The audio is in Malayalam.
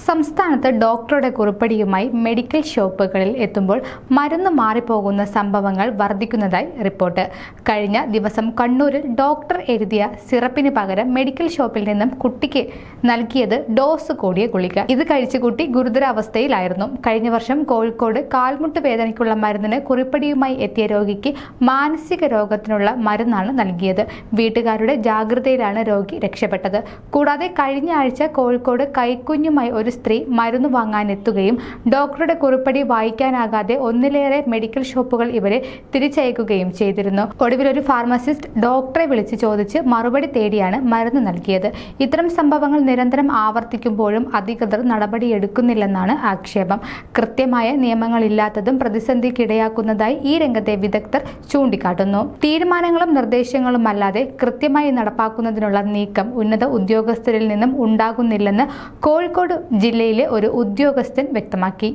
സംസ്ഥാനത്ത് ഡോക്ടറുടെ കുറിപ്പടിയുമായി മെഡിക്കൽ ഷോപ്പുകളിൽ എത്തുമ്പോൾ മരുന്ന് മാറിപ്പോകുന്ന സംഭവങ്ങൾ വർദ്ധിക്കുന്നതായി റിപ്പോർട്ട്. കഴിഞ്ഞ ദിവസം കണ്ണൂരിൽ ഡോക്ടർ എഴുതിയ സിറപ്പിന് പകരം മെഡിക്കൽ ഷോപ്പിൽ നിന്നും കുട്ടിക്ക് നൽകിയത് ഡോസ് കൂടിയ ഗുളിക. ഇത് കഴിച്ച് കുട്ടി ഗുരുതരാവസ്ഥയിലായിരുന്നു. കഴിഞ്ഞ വർഷം കോഴിക്കോട് കാൽമുട്ട് വേദനയ്ക്കുള്ള മരുന്നിന് കുറിപ്പടിയുമായി എത്തിയ രോഗിക്ക് മാനസിക രോഗത്തിനുള്ള മരുന്നാണ് നൽകിയത്. വീട്ടുകാരുടെ ജാഗ്രതയിലാണ് രോഗി രക്ഷപ്പെട്ടത്. കൂടാതെ കഴിഞ്ഞ ആഴ്ച കോഴിക്കോട് കൈക്കുഞ്ഞുമായി ഒരു സ്ത്രീ മരുന്ന് വാങ്ങാനെത്തുകയും ഡോക്ടറുടെ കുറിപ്പടി വായിക്കാനാകാതെ ഒന്നിലേറെ മെഡിക്കൽ ഷോപ്പുകൾ ഇവരെ തിരിച്ചയക്കുകയും ചെയ്തിരുന്നു. ഒടുവിൽ ഒരു ഫാർമസിസ്റ്റ് ഡോക്ടറെ വിളിച്ച് ചോദിച്ച് മറുപടി തേടിയാണ് മരുന്ന് നൽകിയത്. ഇത്തരം സംഭവങ്ങൾ നിരന്തരം ആവർത്തിക്കുമ്പോഴും അധികൃതർ നടപടിയെടുക്കുന്നില്ലെന്നാണ് ആക്ഷേപം. കൃത്യമായ നിയമങ്ങളില്ലാത്തതും പ്രതിസന്ധിക്കിടയാക്കുന്നതായി ഈ രംഗത്തെ വിദഗ്ധർ ചൂണ്ടിക്കാട്ടുന്നു. തീരുമാനങ്ങളും നിർദ്ദേശങ്ങളുമല്ലാതെ കൃത്യമായി നടപ്പാക്കുന്നതിനുള്ള നീക്കം ഉന്നത ഉദ്യോഗസ്ഥരിൽ നിന്നും ഉണ്ടാകുന്നില്ലെന്ന് കോഴിക്കോട് ജില്ലയിലെ ഒരു ഉദ്യോഗസ്ഥൻ വ്യക്തമാക്കി.